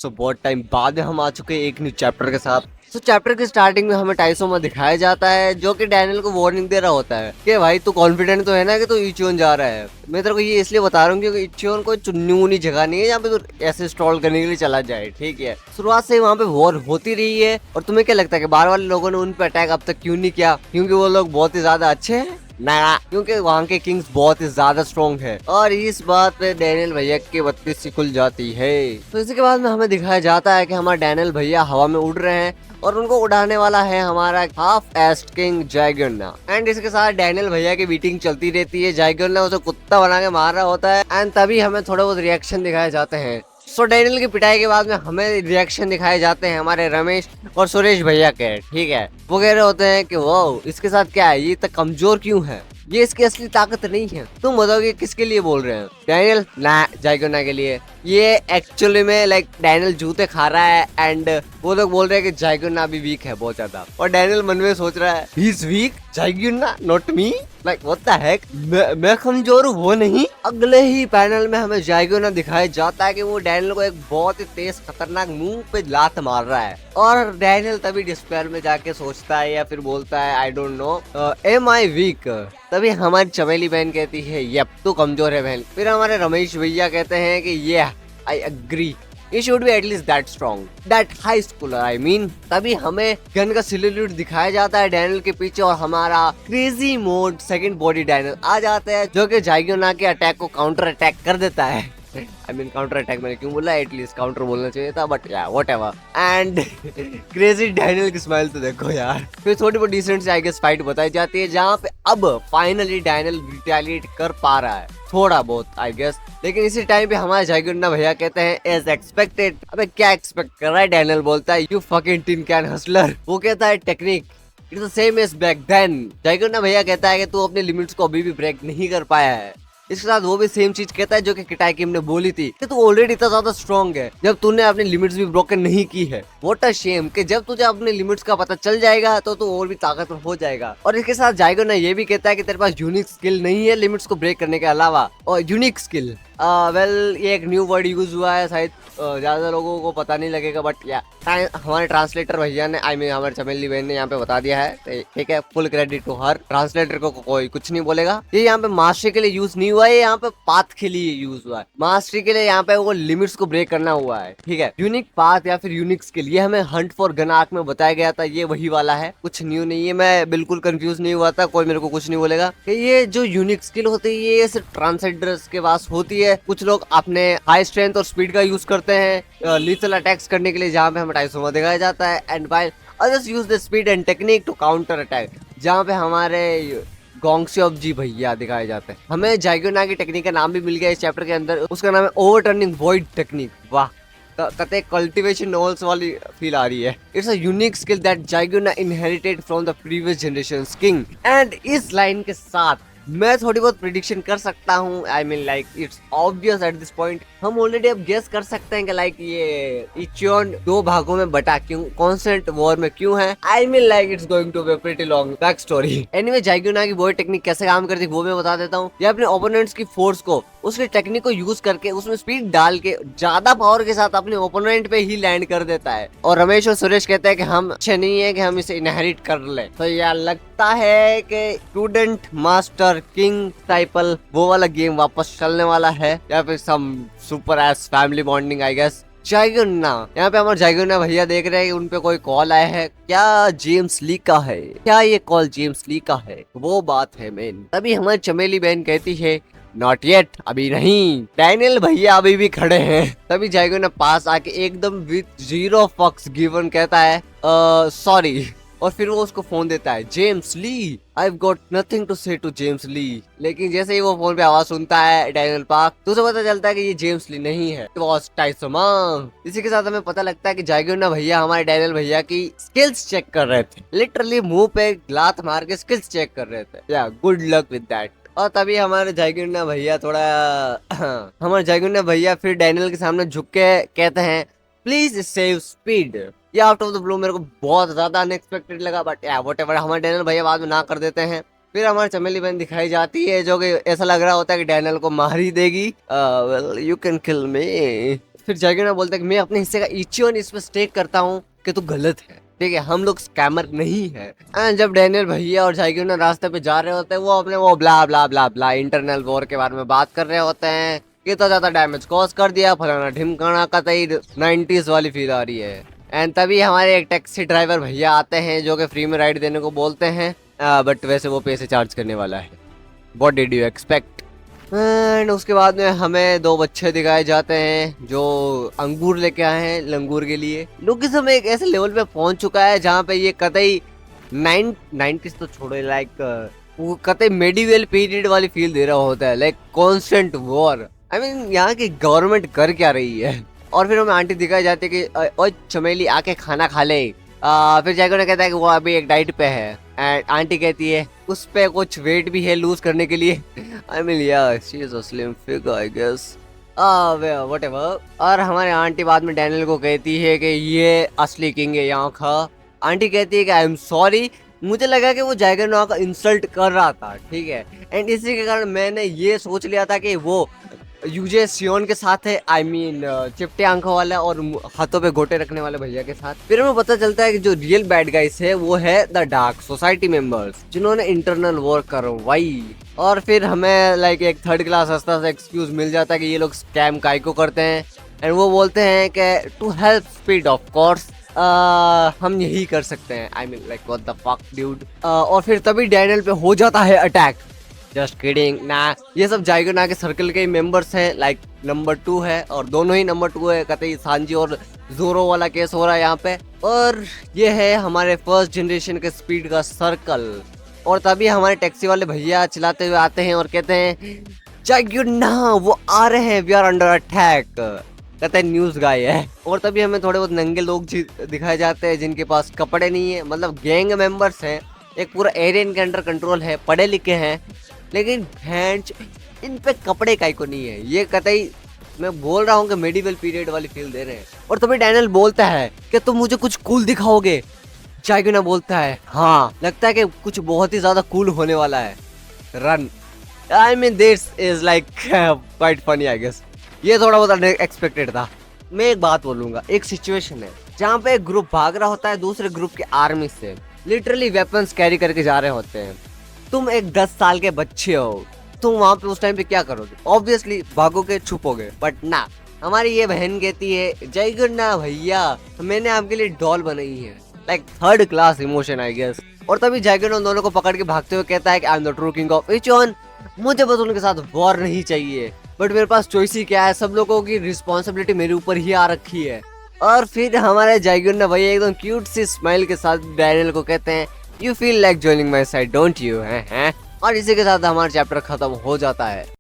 सो बहुत टाइम बाद हम आ चुके हैं एक न्यू चैप्टर के साथ। तो चैप्टर के स्टार्टिंग में हमें टाइसो में दिखाया जाता है जो कि डैनियल को वार्निंग दे रहा होता है कि भाई तू कॉन्फिडेंट तो है ना कि तू इचियोन जा रहा है। मैं तेरे को ये इसलिए बता रहा हूँ क्योंकि इचियोन कोई चुन्नी मुन्नी जगह नहीं है जहाँ पे तू ऐसे स्टॉल करने के लिए चला जाए, ठीक है। शुरुआत से वहाँ पे वॉर होती रही है और तुम्हें क्या लगता है कि बाहर वाले लोगों ने उन पे अटैक अब तक क्यों नहीं किया? क्योंकि वो लोग बहुत ही ज्यादा अच्छे हैं? ना, क्योंकि वहाँ के किंग्स बहुत ही ज्यादा स्ट्रॉन्ग है। और इस बात पे डैनियल भैया की बत्तीस सी खुल जाती है। तो इसी के बाद में हमें दिखाया जाता है कि हमारे डैनियल भैया हवा में उड़ रहे हैं और उनको उड़ाने वाला है हमारा हाफ एस्ट किंग जाइगर्ना। एंड इसके साथ डैनियल भैया की मीटिंग चलती रहती है। जाइगर्ना उसे कुत्ता बना के मार रहा होता है एंड तभी हमें थोड़े बहुत रिएक्शन दिखाए जाते हैं। सो डैनियल की पिटाई के बाद में हमें रिएक्शन दिखाए जाते हैं हमारे रमेश और सुरेश भैया के, ठीक है। वो कह रहे होते हैं कि वो इसके साथ क्या है, ये इतना कमजोर क्यों है, ये इसकी असली ताकत नहीं है। तुम बताओगे किसके लिए बोल रहे हैं? डैनियल ना, जाइगोना के लिए। ये एक्चुअली में लाइक डैनियल जूते खा रहा है एंड वो लोग बोल रहे हैं कि जाइगोना अभी वीक है बहुत ज्यादा। और डैनियल मन में सोच रहा है ही इज वीक, जाइगोना not me, like what the heck, मैं कमजोर हूँ वो नहीं। अगले ही पैनल में हमें जाइगोना दिखाया जाता है कि वो डैनियल को एक बहुत ही तेज खतरनाक मुंह पे लात मार रहा है। और डैनियल तभी डिस्पेयर में जाके सोचता है या फिर बोलता है I don't know am I weak. तभी हमारी चमेली बहन कहती है यप तू कमजोर है बहन। फिर हमारे रमेश भैया कहते हैं कि ये आई अग्री, ये should be at least that strong, that high Schuler I mean. तभी हमें गन का सिल्यूट दिखाया जाता है डैनियल के पीछे और हमारा crazy mode second body Daniel आ जाता है जो कि जाइगोना के अटैक को काउंटर अटैक कर देता है। आई मीन काउंटर अटैक मैंने क्यों बोला, एटलीस्ट काउंटर बोलना चाहिए था, बट या व्हाटएवर। एंड क्रेजी डैनियल की स्माइल तो देखो यार। फिर थोड़ी बहुत डिसेंट से आई गेस फाइट बताई जाती है जहाँ पे अब फाइनली डैनियल रिटेलिएट कर पा रहा है थोड़ा बहुत आई गेस। लेकिन इसी टाइम पे हमारे जाइगोना भैया कहते हैं एज एक्सपेक्टेड। अबे क्या एक्सपेक्ट कर रहा है? डैनियल बोलता है you fucking tin can hustler. वो कहता है technique it's the same as back then. जाइगोना भैया कहता है कि तू अपने लिमिट्स को अभी भी ब्रेक नहीं कर पाया है। इसके साथ वो भी सेम चीज कहता है जो कि किटाई किम ने बोली थी कि तू ऑलरेडी इतना ज्यादा स्ट्रॉन्ग है जब तूने अपनी लिमिट्स भी ब्रोकन नहीं की है। व्हाट अ शेम कि जब तुझे अपने लिमिट्स का पता चल जाएगा तो तू और भी ताकतवर हो जाएगा। और इसके साथ जाइगोना ये भी कहता है कि तेरे पास यूनिक स्किल नहीं है लिमिट्स को ब्रेक करने के अलावा। और यूनिक स्किल वेल ये एक न्यू वर्ड यूज हुआ है, शायद ज्यादा लोगों को पता नहीं लगेगा, बट या हमारे ट्रांसलेटर भैया ने आई मीन हमारे चमेली बहन ने यहाँ पे बता दिया है, ठीक है। Full credit to her. Translator को कोई कुछ नहीं बोलेगा। ये यहाँ पे मास्टरी के लिए यूज नहीं हुआ है, यहाँ पे पाथ के लिए यूज हुआ है। मास्टरी के लिए यहाँ पे वो लिमिट्स को ब्रेक करना हुआ है, ठीक है। यूनिक पाथ या फिर यूनिक स्किल ये हमें हंट फॉर गन आर्क में बताया गया था, ये वही वाला है, कुछ न्यू नहीं है। मैं बिल्कुल कंफ्यूज नहीं हुआ था, कोई मेरे को कुछ नहीं बोलेगा। ये जो यूनिक स्किल होती है ये सिर्फ ट्रांसजेंडर्स के पास होती है। कुछ लोग अपने हाई स्ट्रेंथ और स्पीड का यूज करते हैं लीथल अटैक्स करने के लिए, जहाँ पे हमें टाइसोमा दिखाया जाता है। And by others use the speed and technique to counter attack, जहाँ पे हमारे गोंगसेओब जी भैया दिखाए जाते हैं। हमें जाइगोना की टेक्निक का नाम भी मिल गया इस चैप्टर के अंदर, उसका नाम है ओवरटर्निंग वॉइड टेक्निक। वाह, कते कल्टीवेशन नॉवेल्स वाली फील आ रही है। It's a unique skill that जाइगोना inherited from the previous generations king. And इस लाइन के साथ मैं थोड़ी बहुत प्रिडिक्शन कर सकता हूँ। I mean like it's obvious at this point. हम ऑलरेडी अब गेस कर सकते हैं कि लाइक ये इचियोन दो भागों में बटा क्यों, कॉन्स्टेंट वॉर में क्यों है। I mean like it's going to be a pretty long back story. Anyway जाइगोना की वॉर टेक्निक कैसे काम करती है वो मैं बता देता हूँ। ये अपने ओपोनेंट्स की फोर्स को उसके टेक्निक को यूज करके उसमें स्पीड डाल के ज्यादा पावर के साथ अपने ओपोनेंट पे ही लैंड कर देता है। और रमेश और सुरेश कहते हैं कि हम अच्छे नहीं है कि हम इसे इनहेरिट कर ले। तो यार लगता है कि स्टूडेंट मास्टर किंग टाइपल वो वाला गेम वापस चलने वाला है, या फिर some super ass family bonding I guess. जाइगोना, यहाँ पे हमारे जाइगोना भैया देख रहे हैं उन पे कोई कॉल आया है। क्या जेम्स ली का है? क्या ये कॉल जेम्स ली का है? वो बात है मेन। तभी हमारी चमेली बहन कहती है नॉट येट, अभी नहीं। डैनियल भैया अभी भी खड़े हैं। तभी जाइगोना पास आके एकदम विद जीरो फक्स गिवन कहता है सॉरी। और फिर वो उसको फोन देता है James Lee. I got nothing to say to James Lee. लेकिन जैसे ही वो फोन पे आवाज सुनता है डैनियल पार्क तो उसे पता चलता है कि ये जेम्स ली नहीं है, इट वाज टाइसोमा। इसी के साथ हमें पता लगता है कि जाइगोना भैया हमारे डैनियल भैया की स्किल्स चेक कर रहे थे, लिटरली मुंह पे लात मार के स्किल्स चेक कर रहे थे। या गुड लक विद दैट। और तभी हमारे जाइगोना भैया थोड़ा हमारे जाइगोना भैया फिर डैनियल के सामने झुक के कहते हैं प्लीज सेव स्पीड। ये आउट ऑफ द ब्लू मेरे को बहुत ज्यादा अनएक्सपेक्टेड लगा, बट या व्हाटएवर। हमारे डैनियल भैया बाद में ना कर देते हैं। फिर हमारी चमेली बहन दिखाई जाती है जो कि ऐसा लग रहा होता है कि डैनियल को मार ही देगी। वेल यू कैन किल मी फिर जाइगोना बोलता है कि मैं अपने हिस्से का इचियोन इसमें स्टेक करता हूँ कि तू गलत है, ठीक है, हम लोग स्कैमर नहीं है। एंड जब डैनियल भैया और जाइगोना रास्ते पे जा रहे होते हैं, वो अपने वो ब्ला ब्ला ब्ला ब्ला इंटरनल वॉर के बारे में बात कर रहे होते हैं, कितना ज्यादा डैमेज कॉज कर दिया फलाना ढिमकाना का, तई 90s वाली फील आ रही है। एंड तभी हमारे एक टैक्सी ड्राइवर भैया आते हैं जो कि फ्री में राइड देने को बोलते हैं, बट वैसे वो पैसे चार्ज करने वाला है। What did you expect. And उसके बाद में हमें दो बच्चे दिखाए जाते हैं जो अंगूर लेके आए हैं लंगूर के लिए। लोग समय एक ऐसे लेवल पे पहुंच चुका है जहाँ पे ये कतई 90s तो छोड़ो, लाइक वो कतई मेडिवल पीरियड वाली फील दे रहा होता है, like constant war. I mean यहाँ की गवर्नमेंट कर क्या रही है। और फिर हमें आंटी दिखाई जाती है कि ओ चमेली आके खाना खा ले। फिर जाइगोना कहता है कि वो अभी एक डाइट पे है, एंड आंटी कहती है उस पे कुछ वेट भी है लूज करने के लिए। I mean yeah she is a slim figure I guess, whatever. और हमारे आंटी बाद में डैनियल को कहती है कि ये असली किंग है यहाँ का। आंटी कहती है कि आई एम सॉरी, मुझे लगा कि वो जाइगोना का इंसल्ट कर रहा था, ठीक है, एंड इसी के कारण मैंने ये सोच लिया था कि वो यूजे सियोन के साथ है, आई मीन चिपटे आंखों वाला और हाथों पे गोटे रखने वाले भैया के साथ। फिर हमें पता चलता है कि जो रियल बैड गाइस है वो है द डार्क सोसाइटी मेंबर्स, जिन्होंने इंटरनल वॉर करवाई। और फिर हमें लाइक एक थर्ड क्लास सस्ता सा एक्सक्यूज मिल जाता है कि ये लोग स्कैम काय को करते हैं, एंड वो बोलते हैं कि to help speed of course हम यही कर सकते हैं। I mean like what the fuck dude. और फिर तभी डैनियल पे हो जाता है अटैक। जस्ट किडिंग ना, ये सब जाइगोना के सर्कल के मेंबर्स हैं, लाइक नंबर 2 है और दोनों ही नंबर 2 है, कतई सांजी और जोरो वाला केस हो रहा है यहाँ पे। और ये है हमारे फर्स्ट जनरेशन के स्पीड का सर्कल। और तभी हमारे टैक्सी वाले भैया चिल्लाते हुए आते हैं और कहते हैं जाइगोना वो आ रहे हैं, वी आर अंडर अटैक, कहते हैं न्यूज गाय है। और तभी हमें थोड़े बहुत नंगे लोग दिखाए जाते हैं जिनके पास कपड़े नहीं है, मतलब गैंग मेंबर्स हैं, एक पूरा एरियन के अंडर कंट्रोल है, पढ़े लिखे हैं, लेकिन भैंस इन पे कपड़े काई को नहीं है। ये कतई मैं बोल रहा हूँ कि मेडिवल पीरियड वाली फील दे रहे हैं। और तभी डैनियल बोलता है कि तुम मुझे कुछ कूल दिखाओगे। जाइगोना बोलता है हाँ, लगता है कि कुछ बहुत ही ज्यादा कूल होने वाला है, run. I mean this is like quite funny I guess. ये थोड़ा बहुत अनएक्सपेक्टेड था। मैं एक बात बोलूंगा, एक सिचुएशन है जहाँ पे एक ग्रुप भाग रहा होता है दूसरे ग्रुप की आर्मी से, लिटरली वेपन्स कैरी करके जा रहे होते हैं। तुम एक 10 साल के बच्चे हो, तुम वहां पे उस टाइम पे क्या करोगे? ऑब्वियसली भागोगे, छुपोगे, बट ना, हमारी ये बहन कहती है जाइगोना भैया मैंने आपके लिए डॉल बनाई है, like third class emotion I guess. और तभी जाइगोना उन दोनों को पकड़ के भागते हुए कहता है कि I am the true king of Icheon, मुझे बस उनके साथ वॉर नहीं चाहिए, बट मेरे पास चॉइस ही क्या है, सब लोगों की रिस्पॉन्सिबिलिटी मेरे ऊपर ही आ रखी है। और फिर हमारे जाइगोना भैया एकदम क्यूट सी स्माइल के साथ डैनियल को कहते हैं you feel like joining my side don't you, हैं? और इसी के साथ हमारा चैप्टर खत्म हो जाता है।